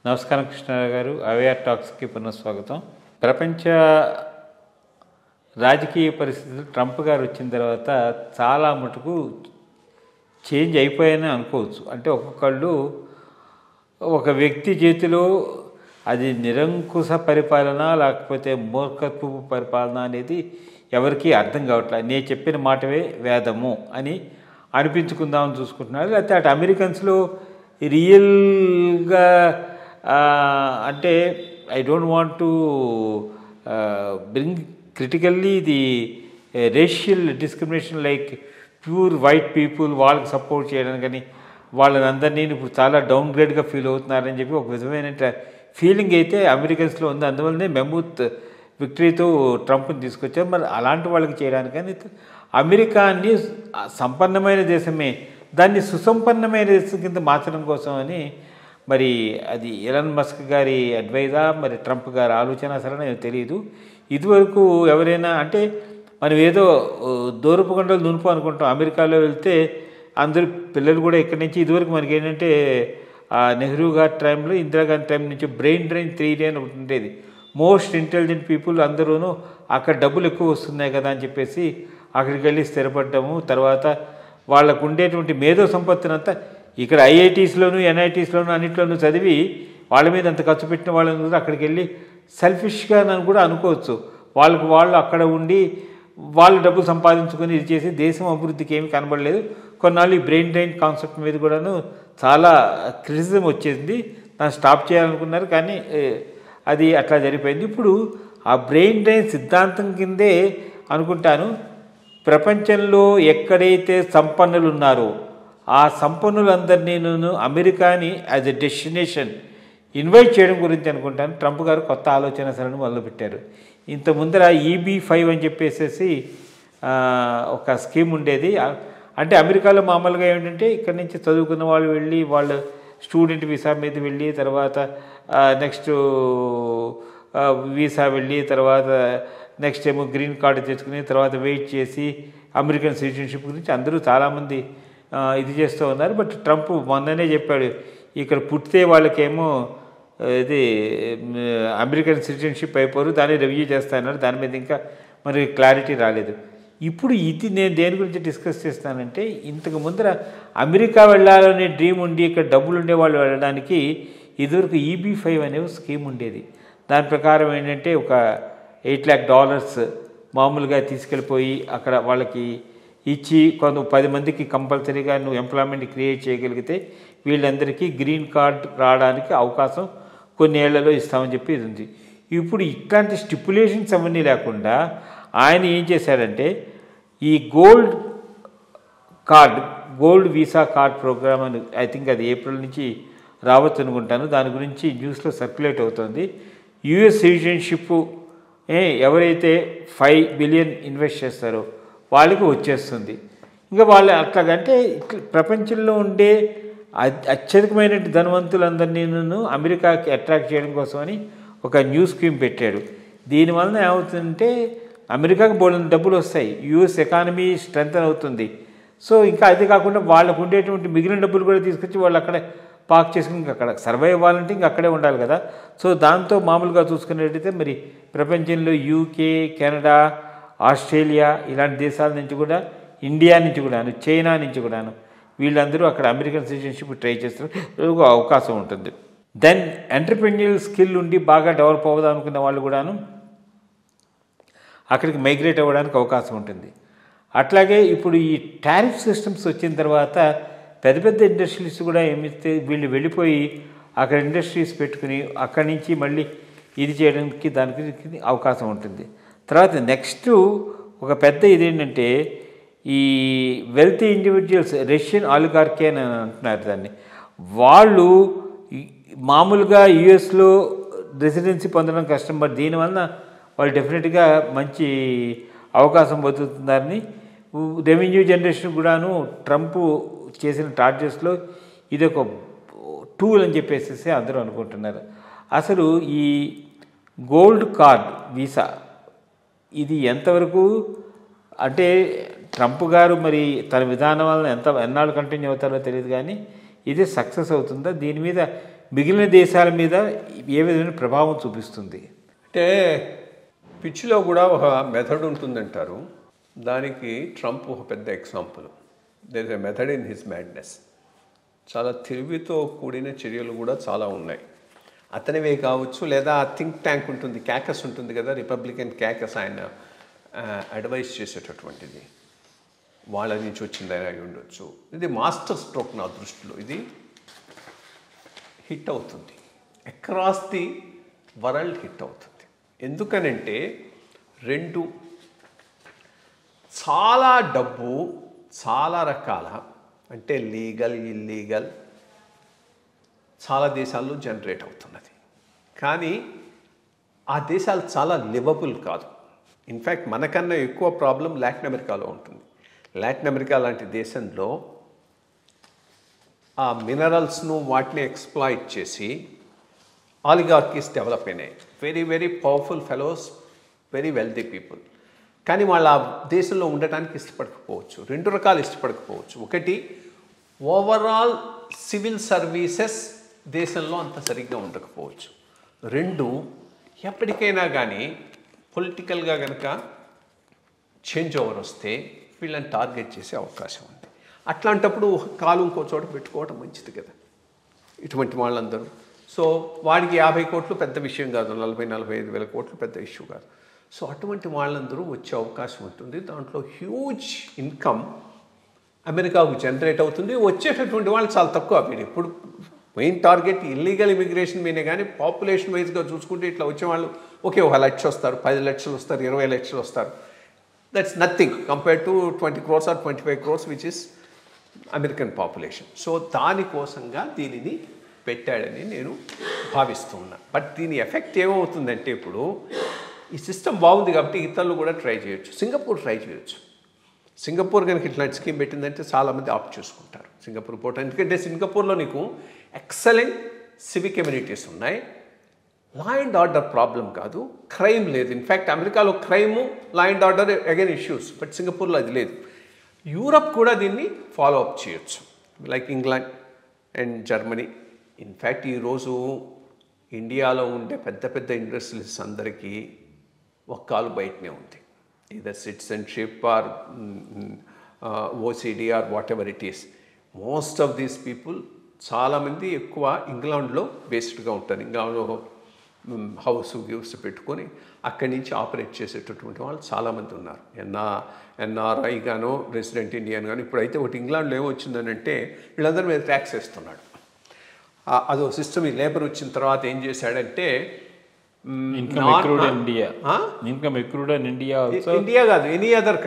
నమస్కారం కృష్ణారావు గారు. అవేర్ టాక్స్కి పునఃస్వాగతం. ప్రపంచ రాజకీయ పరిస్థితులు ట్రంప్ గారు వచ్చిన తర్వాత చాలా మటుకు చేంజ్ అయిపోయాయని అనుకోవచ్చు. అంటే ఒక్కొక్కళ్ళు ఒక వ్యక్తి చేతిలో అది నిరంకుశ పరిపాలన లేకపోతే మూర్ఖత్వపు పరిపాలన అనేది ఎవరికీ అర్థం కావట్లేదు. నేను చెప్పిన మాటవే వేదము అని అనిపించుకుందామని చూసుకుంటున్నారు. లేకపోతే అటు అమెరికన్స్లో రియల్గా అంటే I don't want to bring critically the racial discrimination like pure white people వాళ్ళకి సపోర్ట్ చేయడానికి కానీ వాళ్ళని అందరినీ ఇప్పుడు చాలా డౌన్గ్రేడ్గా ఫీల్ అవుతున్నారని చెప్పి ఒక విధమైన ఫీలింగ్ అయితే అమెరికన్స్లో ఉంది. అందువల్లనే మెహమూద్ విక్టరీతో ట్రంప్ని తీసుకొచ్చారు. మరి అలాంటి వాళ్ళకి చేయడానికి కానీ అమెరికాని సంపన్నమైన దేశమే దాన్ని సుసంపన్నమైన దేశం కింద మార్చడం కోసం అని మరి అది ఎలన్ మస్క్ గారి అడ్వైజా మరి ట్రంప్ గారి ఆలోచన అసలు నాకు తెలియదు. ఇదివరకు ఎవరైనా అంటే మనం ఏదో దూరపు కొండలు దునుపు అనుకుంటాం. అమెరికాలో వెళ్తే అందరు పిల్లలు కూడా ఇక్కడి నుంచి ఇదివరకు మనకి ఏంటంటే నెహ్రూ గారి టైంలో ఇందిరాగాంధీ టైం నుంచి బ్రెయిన్ డ్రైన్ 3D అని ఒకటి ఉండేది. మోస్ట్ ఇంటెలిజెంట్ పీపుల్ అందరూను అక్కడ డబ్బులు ఎక్కువ వస్తున్నాయి కదా అని చెప్పేసి అక్కడికి వెళ్ళి స్థిరపడ్డాము. తర్వాత వాళ్ళకు ఉండేటువంటి మేధో సంపత్తినంతా ఇక్కడ ఐఐటీస్లోను ఎన్ఐటీస్లోను అన్నింటిలోనూ చదివి వాళ్ళ మీద అంత ఖర్చు పెట్టిన వాళ్ళని కూడా అక్కడికి వెళ్ళి సెల్ఫిష్గా నన్ను కూడా అనుకోవచ్చు. వాళ్ళు అక్కడ ఉండి వాళ్ళు డబ్బులు సంపాదించుకొని ఇది చేసి దేశం అభివృద్ధికి ఏమీ కనబడలేదు. కొన్నాళ్ళు ఈ బ్రెయిన్ డ్రైన్ కాన్సెప్ట్ మీద కూడాను చాలా క్రిటిసిజం వచ్చేసింది. దాన్ని స్టాప్ చేయాలనుకున్నారు కానీ అది అట్లా జరిగిపోయింది. ఇప్పుడు ఆ బ్రెయిన్ డ్రైన్ సిద్ధాంతం కిందే అనుకుంటాను ప్రపంచంలో ఎక్కడైతే సంపన్నులు ఉన్నారో ఆ సంపన్నులందరినీ అమెరికాని యాజ్ ఎ డెస్టినేషన్ ఇన్వైట్ చేయడం గురించి అనుకుంటాను ట్రంప్ గారు కొత్త ఆలోచన సరళిని మొదలుపెట్టారు. ఇంత ముందర EB-5 అని చెప్పేసి ఒక స్కీమ్ ఉండేది. అంటే అమెరికాలో మామూలుగా ఏమిటంటే ఇక్కడి నుంచి చదువుకున్న వాళ్ళు వెళ్ళి వాళ్ళు స్టూడెంట్ వీసా మీద వెళ్ళి తర్వాత నెక్స్ట్ వీసా వెళ్ళి తర్వాత నెక్స్ట్ ఏమో గ్రీన్ కార్డు తెచ్చుకుని తర్వాత వెయిట్ చేసి అమెరికన్ సిటిజన్షిప్ గురించి అందరూ చాలామంది ఇది చేస్తూ ఉన్నారు. బట్ ట్రంప్ మొన్ననే చెప్పాడు ఇక్కడ పుట్టితే వాళ్ళకేమో ఇది అమెరికన్ సిటిజన్షిప్ అయిపోరు, దాన్ని రివ్యూ చేస్తానన్నారు. దాని మీద ఇంకా మరి క్లారిటీ రాలేదు. ఇప్పుడు ఇది నేను దేని గురించి డిస్కస్ చేస్తానంటే ఇంతకు ముందర అమెరికా వెళ్ళాలనే డ్రీమ్ ఉండి ఇక్కడ డబ్బులు ఉండే వాళ్ళు వెళ్ళడానికి ఇదివరకు EB-5 అనే స్కీమ్ ఉండేది. దాని ప్రకారం ఏంటంటే ఒక $8 lakh మామూలుగా తీసుకెళ్ళిపోయి అక్కడ వాళ్ళకి ఇచ్చి 10 మందికి కంపల్సరీగా నువ్వు ఎంప్లాయ్మెంట్ క్రియేట్ చేయగలిగితే వీళ్ళందరికీ గ్రీన్ కార్డ్ రావడానికి అవకాశం కొన్ని ఏళ్లలో ఇస్తామని చెప్పి ఇది ఉంది. ఇప్పుడు ఇట్లాంటి స్టిపులేషన్స్ అవన్నీ లేకుండా ఆయన ఏం చేశారంటే ఈ గోల్డ్ వీసా కార్డ్ ప్రోగ్రామ్ అని ఐ థింక్ అది ఏప్రిల్ నుంచి రావచ్చు అనుకుంటాను. దాని గురించి న్యూస్లో సర్క్యులేట్ అవుతుంది. US సిటిజన్షిప్ ఎవరైతే 5 billion ఇన్వెస్ట్ చేస్తారో వాళ్ళకి వచ్చేస్తుంది. ఇంకా వాళ్ళు అట్లాగంటే ప్రపంచంలో ఉండే అత్యధికమైన ధనవంతులందరినీ అమెరికాకి అట్రాక్ట్ చేయడం కోసమని ఒక న్యూ స్కీమ్ పెట్టాడు. దీనివలన ఏమవుతుందంటే అమెరికాకి బోల్డెన్ డబ్బులు వస్తాయి, US ఎకానమీ స్ట్రెంథన్ అవుతుంది. సో ఇంకా అది కాకుండా వాళ్ళకు ఉండేటువంటి మిగిలిన డబ్బులు కూడా తీసుకొచ్చి వాళ్ళు అక్కడ పార్క్ చేసుకుని ఇంకా అక్కడ సర్వైవ్ అవ్వాలంటే ఇంకా అక్కడే ఉండాలి కదా. సో దాంతో మామూలుగా చూసుకున్నట్టయితే మరి ప్రపంచంలో UK, కెనడా, ఆస్ట్రేలియా ఇలాంటి దేశాల నుంచి కూడా ఇండియా నుంచి కూడాను చైనా నుంచి కూడాను వీళ్ళందరూ అక్కడ అమెరికన్ సిటిజన్షిప్ ట్రై చేస్తారు అవకాశం ఉంటుంది. దెన్ ఎంటర్‌ప్రెన్యూరియల్ స్కిల్ ఉండి బాగా డెవలప్ అవ్వదాం అనుకున్న వాళ్ళు కూడాను అక్కడికి మైగ్రేట్ అవ్వడానికి అవకాశం ఉంటుంది. అట్లాగే ఇప్పుడు ఈ టారిఫ్ సిస్టమ్స్ వచ్చిన తర్వాత పెద్ద పెద్ద ఇండస్ట్రీస్ కూడా ఏమిస్తే వీళ్ళు వెళ్ళిపోయి అక్కడ ఇండస్ట్రీస్ పెట్టుకుని అక్కడి నుంచి మళ్ళీ ఇది చేయడానికి దానికి అవకాశం ఉంటుంది. తర్వాత నెక్స్ట్ ఒక పెద్ద ఇదేంటంటే ఈ వెల్తీ ఇండివిజువల్స్ రష్యన్ ఆలిగార్కీ అని అంటున్నారు దాన్ని. వాళ్ళు మామూలుగా US-లో రెసిడెన్సీ పొందడం కష్టం, బట్ దీనివలన వాళ్ళు డెఫినెట్గా మంచి అవకాశం పొందుతున్నారని రెవెన్యూ జనరేషన్ కూడాను ట్రంప్ చేసిన టార్గెట్స్లో ఇది ఒక టూల్ అని చెప్పేసి అందరూ అనుకుంటున్నారు. అసలు ఈ గోల్డ్ కార్డ్ వీసా ఇది ఎంతవరకు అంటే ట్రంప్ గారు మరి తన విధానం వలన ఎన్నాళ్ళు కంటిన్యూ అవుతారో తెలియదు కానీ ఇది సక్సెస్ అవుతుందా, దీని మీద మిగిలిన దేశాల మీద ఏ విధమైన ప్రభావం చూపిస్తుంది? అంటే పిచ్చిలో కూడా ఒక మెథడ్ ఉంటుందంటారు. దానికి ట్రంప్ ఒక పెద్ద example. There is a method in his madness. చాలా తెలివితో కూడిన చర్యలు కూడా చాలా ఉన్నాయి. అతనివే కావచ్చు, లేదా థింక్ ట్యాంక్ ఉంటుంది, క్యాకస్ ఉంటుంది కదా, రిపబ్లికన్ క్యాకస్, ఆయన అడ్వైస్ చేసేటటువంటిది వాళ్ళ నుంచి వచ్చింది అయి ఉండొచ్చు. ఇది మాస్టర్ స్ట్రోక్ నా దృష్టిలో. ఇది హిట్ అవుతుంది, అక్రాస్ ది వరల్డ్ హిట్ అవుతుంది. ఎందుకనంటే రెండు చాలా డబ్బు చాలా రకాల, అంటే లీగల్ ఇల్లీగల్, చాలా దేశాల్లో జనరేట్ అవుతున్నది. కానీ ఆ దేశాలు చాలా లివబుల్ కాదు. ఇన్ఫ్యాక్ట్ మనకన్నా ఎక్కువ ప్రాబ్లం లాటిన్ అమెరికాలో ఉంటుంది. లాటిన్ అమెరికా లాంటి దేశంలో ఆ మినరల్స్ను వాటిని ఎక్స్ప్లాయిట్ చేసి ఆలిగార్కీస్ డెవలప్ అయినాయి. Very very powerful fellows, very wealthy people. కానీ వాళ్ళ దేశంలో ఉండటానికి ఇష్టపడకపోవచ్చు. రెండు రకాలు ఇష్టపడకపోవచ్చు. ఒకటి, ఓవరాల్ సివిల్ సర్వీసెస్ దేశంలో అంత సరిగ్గా ఉండకపోవచ్చు. రెండు, ఎప్పటికైనా కానీ పొలిటికల్గా కనుక చేంజ్ ఓవర్ వస్తే వీళ్ళని టార్గెట్ చేసే అవకాశం ఉంది. అట్లాంటప్పుడు కాలు ఇంకో చోట పెట్టుకోవడం మంచిది కదా ఇటువంటి వాళ్ళందరూ. సో వాడికి 50 కోట్లు పెద్ద విషయం కాదు, 40-45 వేల కోట్లు పెద్ద ఇష్యూ కాదు. సో అటువంటి వాళ్ళందరూ వచ్చే అవకాశం ఉంటుంది. దాంట్లో హ్యూజ్ ఇన్కమ్ అమెరికాకు జనరేట్ అవుతుంది. వచ్చేటటువంటి వాళ్ళు చాలా తక్కువ. వీడు ఇప్పుడు మెయిన్ టార్గెట్ ఇల్లీగల్ ఇమిగ్రేషన్ మీదే. కానీ పాపులేషన్ వైజ్గా చూసుకుంటే ఇట్లా వచ్చేవాళ్ళు ఒకే 1 లక్ష వస్తారు, 10 లక్షలు వస్తారు, 20 లక్షలు వస్తారు. That's nothing compare to 20 crores or 25 crores which is American population. So దానికోసంగా దీనిని పెట్టాడని నేను భావిస్తూ ఉన్నా. బట్ దీని ఎఫెక్ట్ ఏమవుతుందంటే, ఇప్పుడు ఈ సిస్టమ్ బాగుంది కాబట్టి ఇతరులు కూడా ట్రై చేయొచ్చు. సింగపూర్ ట్రై చేయొచ్చు. సింగపూర్ కనుక ఇట్లాంటి స్కీమ్ పెట్టిందంటే చాలామంది ఆప్ట్ చేసుకుంటారు సింగపూర్ పోవటం. ఎందుకంటే సింగపూర్లో నీకు ఎక్సలెంట్ సివిక్ కమ్యూనిటీస్ ఉన్నాయి, లా అండ్ ఆర్డర్ ప్రాబ్లం కాదు, క్రైమ్ లేదు. ఇన్ఫ్యాక్ట్ అమెరికాలో crime, law and order again issues, but సింగపూర్లో అది లేదు. యూరప్ కూడా దీన్ని ఫాలో అప్ చేయొచ్చు, like England and Germany. In fact ఈరోజు ఇండియాలో ఉండే పెద్ద పెద్ద ఇండస్ట్రీస్ అందరికీ ఒక కాలు బయటనే ఉంది. either citizenship or OCD or whatever it is. Most of these people చాలామంది ఎక్కువ ఇంగ్లాండ్లో బేస్డ్గా ఉంటారు. ఇంగ్లాండ్లో హౌస్ గివ్స్ పెట్టుకొని అక్కడి నుంచి ఆపరేట్ చేసేటటువంటి వాళ్ళు చాలామంది ఉన్నారు. ఎన్ఆర్ఐ గానో రెసిడెంట్ ఇండియన్ గానో. ఇప్పుడైతే ఒకటి ఇంగ్లాండ్లో ఏమొచ్చిందని అంటే వీళ్ళందరి మీద ట్యాక్స్ వేస్తున్నాడు. అదో సిస్టమ్. ఈ లేబర్ వచ్చిన తర్వాత ఏం చేశాడంటే, ఇన్కమ్ అక్రూడ్ ఇన్ ఇండియా కాదు, any other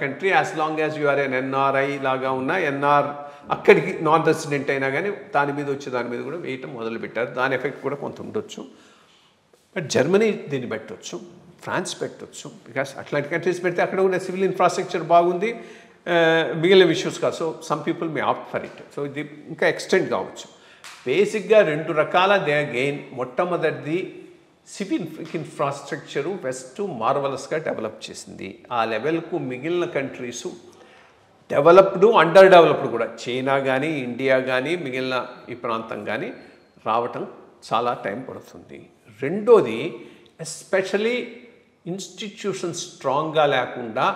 country as long as you are N NRI లాగా ఉన్న ఎన్ఆర్ అక్కడికి నాన్ రెసిడెంట్ అయినా కానీ దాని మీద కూడా వేయటం మొదలుపెట్టారు. దాని ఎఫెక్ట్ కూడా కొంత ఉండొచ్చు. బట్ జర్మనీ దీన్ని పెట్టవచ్చు, ఫ్రాన్స్ పెట్టవచ్చు. బికాస్ అట్లాంటి కంట్రీస్ పెడితే అక్కడ ఉన్న సివిల్ ఇన్ఫ్రాస్ట్రక్చర్ బాగుంది, మిగిలిన ఇష్యూస్ కాదు. So some people may opt for it. So ఇది ఇంకా ఎక్స్టెండ్ కావచ్చు. బేసిక్గా 2 రకాల దే గెయిన్. మొట్టమొదటిది సివిల్ ఇన్ఫ్రాస్ట్రక్చరు వెస్ట్ మార్వలస్గా డెవలప్ చేసింది. ఆ లెవెల్కు మిగిలిన కంట్రీసు డెవలప్డ్, అండర్ డెవలప్డ్ కూడా, చైనా కానీ ఇండియా కానీ మిగిలిన ఈ ప్రాంతం కానీ రావటం చాలా టైం పడుతుంది. రెండోది, ఎస్పెషలీ ఇన్స్టిట్యూషన్స్ స్ట్రాంగ్గా లేకుండా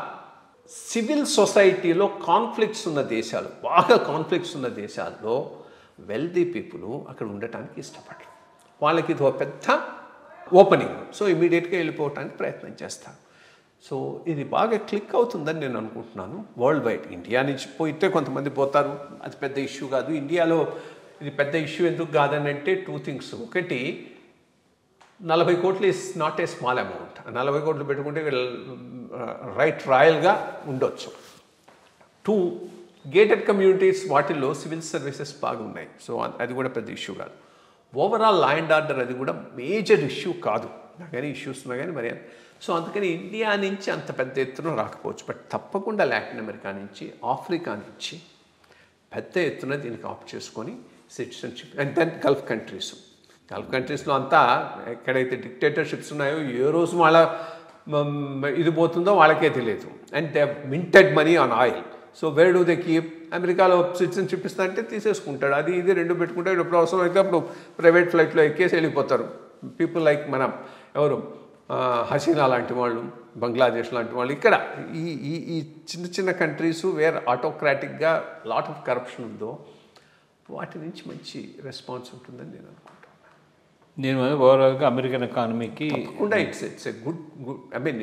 సివిల్ సొసైటీలో కాన్ఫ్లిక్ట్స్ ఉన్న దేశాలు, బాగా కాన్ఫ్లిక్ట్స్ ఉన్న దేశాల్లో వెల్దీ పీపుల్ అక్కడ ఉండటానికి ఇష్టపడరు. వాళ్ళకి ఇది ఒక పెద్ద ఓపెనింగ్. సో ఇమీడియట్గా వెళ్ళిపోవటానికి ప్రయత్నం చేస్తారు. సో ఇది బాగా క్లిక్ అవుతుందని నేను అనుకుంటున్నాను వరల్డ్ వైడ్. ఇండియా నుంచి పోయితే కొంతమంది పోతారు, అది పెద్ద ఇష్యూ కాదు. ఇండియాలో ఇది పెద్ద ఇష్యూ ఎందుకు కాదని అంటే 2 things. ఒకటి, 40 కోట్లు is not a small amount. 40 కోట్లు పెట్టుకుంటే రైట్ రాయల్గా ఉండొచ్చు. 2, గేటెడ్ కమ్యూనిటీస్, వాటిల్లో సివిల్ సర్వీసెస్ బాగున్నాయి. సో అది కూడా పెద్ద ఇష్యూ కాదు. ఓవరాల్ లా అండ్ ఆర్డర్ అది కూడా మేజర్ ఇష్యూ కాదు. కానీ ఇష్యూస్ ఉన్నా కానీ మరి. సో అందుకని ఇండియా నుంచి అంత పెద్ద ఎత్తున రాకపోవచ్చు. బట్ తప్పకుండా లాటిన్ అమెరికా నుంచి, ఆఫ్రికా నుంచి పెద్ద ఎత్తున దీనికి ఆప్ట్ చేసుకొని సిటిజన్షిప్. అండ్ దెన్ గల్ఫ్ కంట్రీస్లో అంతా ఎక్కడైతే డిక్టేటర్షిప్స్ ఉన్నాయో ఏ రోజు వాళ్ళ ఇది పోతుందో వాళ్ళకే తెలియదు. And they minted money on oil. So where do they keep అమెరికాలో సిటిజన్షిప్ ఇస్తా అంటే తీసేసుకుంటాడు. అది ఇది రెండు పెట్టుకుంటాడు. ఎప్పుడు అవసరం అయితే అప్పుడు ప్రైవేట్ ఫ్లైట్లో ఎక్కేసి వెళ్ళిపోతారు. పీపుల్ లైక్ మన ఎవరు హసీనా లాంటి వాళ్ళు, బంగ్లాదేశ్ లాంటి వాళ్ళు. ఇక్కడ ఈ ఈ ఈ చిన్న చిన్న కంట్రీస్ వేర్ ఆటోక్రాటిక్గా లాట్ ఆఫ్ కరప్షన్ ఉందో వాటి నుంచి మంచి రెస్పాన్స్ ఉంటుందని నేను అనుకుంటాను. నేను ఓవరాల్గా అమెరికన్ ఎకానమీకి తప్పకుండా it's a good I mean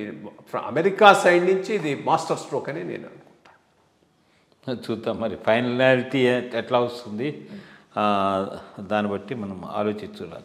America side నుంచి ఇది మాస్టర్ స్ట్రోక్ అని నేను అనుకుంటాను. చూద్దాం మరి ఫైనలాలిటీ ఎట్లా వస్తుంది, దాన్ని బట్టి మనం ఆలోచించాలి.